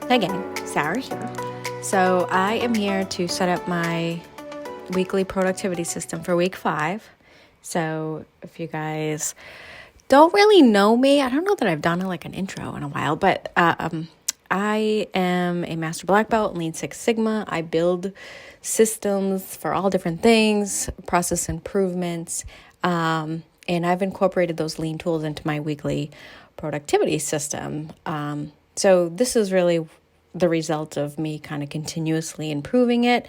Hey gang, Sarah here. So I am here to set up my weekly productivity system for week 5. So if you guys don't really know me, I don't know that I've done like an intro in a while, but I am a master black belt in Lean Six Sigma. I build systems for all different things, process improvements, and I've incorporated those lean tools into my weekly productivity system. So this is really the result of me kind of continuously improving it.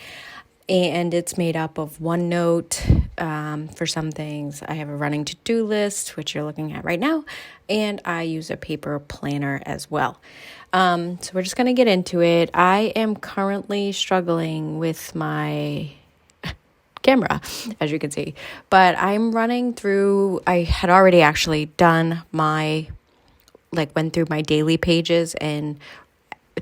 And it's made up of OneNote for some things. I have a running to-do list, which you're looking at right now. And I use a paper planner as well. So we're just going to get into it. I am currently struggling with my camera, as you can see. But I'm running through, I had already actually done went through my daily pages and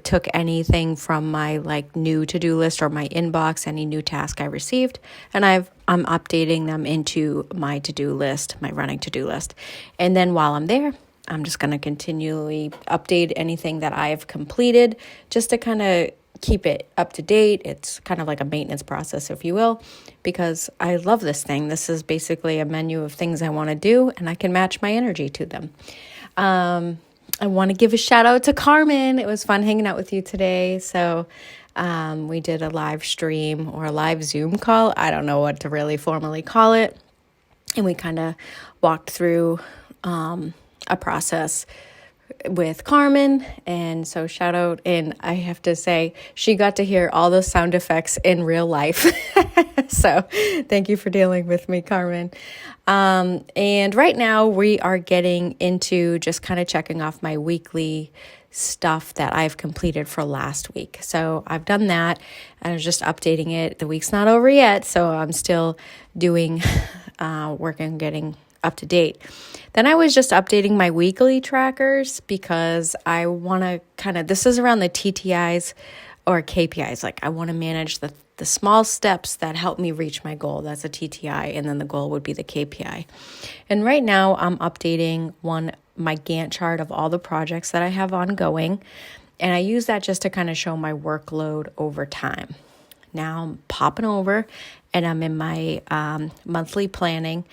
took anything from my new to-do list or my inbox, any new task I received, and I'm updating them into my to-do list, my running to-do list. And then while I'm there, I'm just going to continually update anything that I've completed just to kind of keep it up to date. It's kind of like a maintenance process, if you will, because I love this thing. This is basically a menu of things I want to do, and I can match my energy to them. I want to give a shout out to Carmen. It was fun hanging out with you today. So we did a live stream or a live Zoom call. I don't know what to really formally call it. And we kind of walked through a process with Carmen. And so shout out. And I have to say, she got to hear all those sound effects in real life. So thank you for dealing with me, Carmen. And right now we are getting into just kind of checking off my weekly stuff that I've completed for last week. So I've done that and I'm just updating it. The week's not over yet, so I'm still doing work and getting up to date. Then I was just updating my weekly trackers because I want to this is around the TTIs or KPIs. I want to manage the small steps that help me reach my goal. That's a TTI, and then the goal would be the KPI. And right now I'm updating my Gantt chart of all the projects that I have ongoing, and I use that just to kind of show my workload over time. Now I'm popping over and I'm in my monthly planning,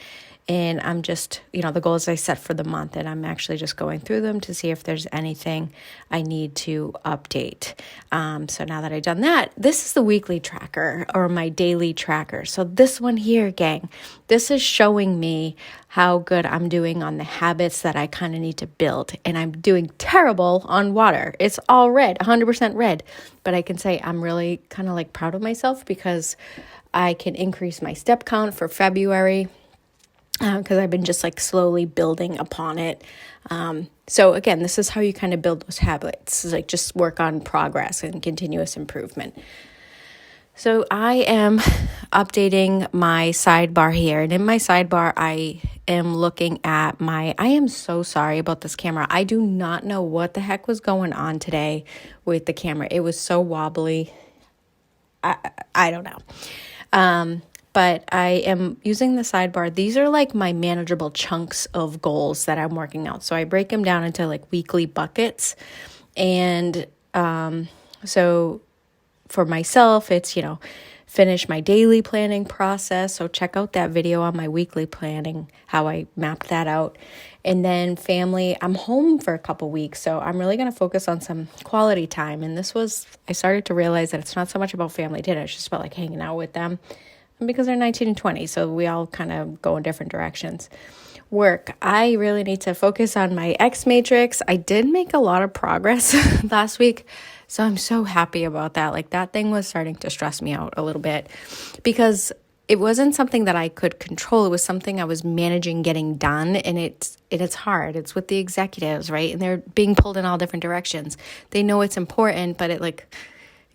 and I'm just, the goals I set for the month, and I'm actually just going through them to see if there's anything I need to update. So now that I've done that, this is the weekly tracker or my daily tracker. So this one here, gang, this is showing me how good I'm doing on the habits that I kind of need to build. And I'm doing terrible on water. It's all red, 100% red. But I can say I'm really kind of proud of myself because I can increase my step count for February. Because I've been just slowly building upon it. So again, this is how you kind of build those habits. It's just work on progress and continuous improvement. So I am updating my sidebar here. And in my sidebar, I am looking at I am so sorry about this camera. I do not know what the heck was going on today with the camera. It was so wobbly. I don't know. But I am using the sidebar. These are my manageable chunks of goals that I'm working out. So I break them down into weekly buckets. And so for myself, it's, finish my daily planning process. So check out that video on my weekly planning, how I mapped that out. And then family, I'm home for a couple weeks. So I'm really going to focus on some quality time. And I started to realize that it's not so much about family dinner. It's just about hanging out with them. Because they're 19 and 20, so we all kind of go in different directions. Work, I really need to focus on my X matrix. I did make a lot of progress last week, so I'm so happy about that. That thing was starting to stress me out a little bit because it wasn't something that I could control. It was something I was managing getting done, and it's hard. It's with the executives, right? And they're being pulled in all different directions. They know it's important, but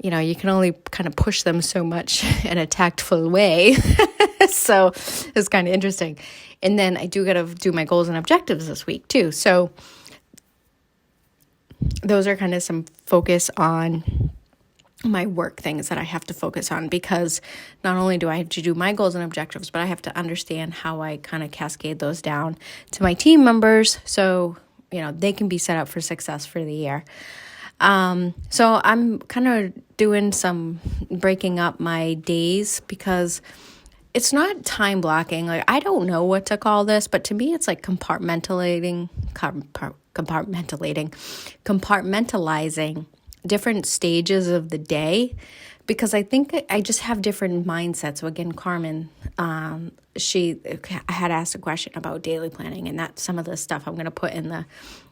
you can only kind of push them so much in a tactful way. So it's kind of interesting. And then I do got to do my goals and objectives this week too. So those are kind of some focus on my work things that I have to focus on, because not only do I have to do my goals and objectives, but I have to understand how I kind of cascade those down to my team members so, they can be set up for success for the year. So I'm kind of doing some breaking up my days because it's not time blocking. Like, I don't know what to call this, but to me, it's like compartmentalizing different stages of the day, because I think I just have different mindsets. So again, Carmen, she had asked a question about daily planning, and that's some of the stuff I'm going to put in the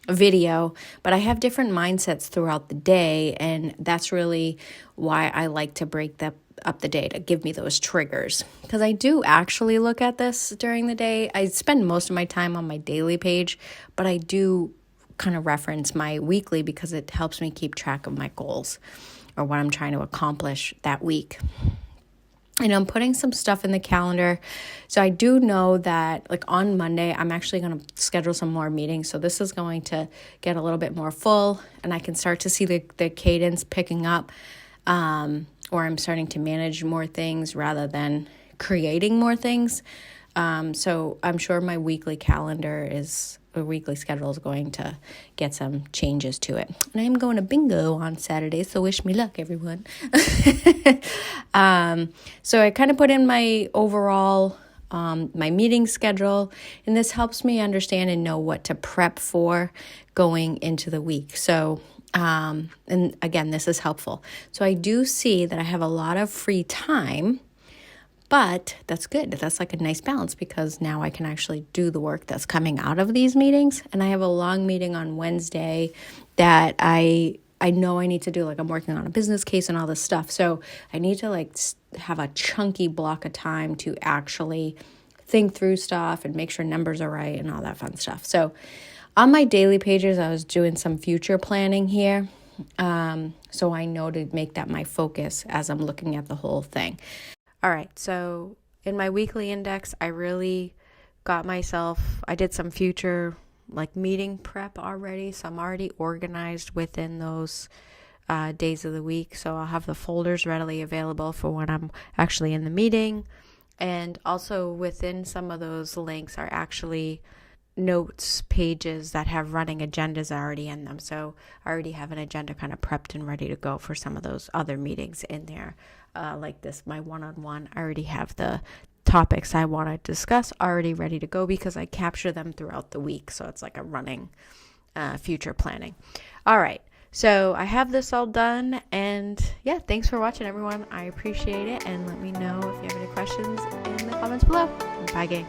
video. But I have different mindsets throughout the day, and that's really why I like to break up the day, to give me those triggers, because I do actually look at this during the day. I spend most of my time on my daily page, but I do kind of reference my weekly because it helps me keep track of my goals or what I'm trying to accomplish that week. And I'm putting some stuff in the calendar. So I do know that like on Monday, I'm actually going to schedule some more meetings. So this is going to get a little bit more full, and I can start to see the cadence picking up, or I'm starting to manage more things rather than creating more things. So I'm sure my weekly schedule is going to get some changes to it. And I'm going to bingo on Saturday, so wish me luck, everyone. So I kind of put in my overall, my meeting schedule, and this helps me understand and know what to prep for going into the week. So, and again, this is helpful. So I do see that I have a lot of free time, but that's good. That's like a nice balance, because now I can actually do the work that's coming out of these meetings. And I have a long meeting on Wednesday that I know I need to do. Like, I'm working on a business case and all this stuff. So I need to like have a chunky block of time to actually think through stuff and make sure numbers are right and all that fun stuff. So on my daily pages, I was doing some future planning here. So I know to make that my focus as I'm looking at the whole thing. All right, so in my weekly index, I really I did some future like meeting prep already. So I'm already organized within those days of the week. So I'll have the folders readily available for when I'm actually in the meeting. And also within some of those links are actually notes pages that have running agendas already in them. So I already have an agenda kind of prepped and ready to go for some of those other meetings in there. Like this, my one-on-one, I already have the topics I want to discuss already ready to go because I capture them throughout the week. So it's like a running future planning. All right. So I have this all done, and yeah, thanks for watching, everyone. I appreciate it, and let me know if you have any questions in the comments below. Bye, gang.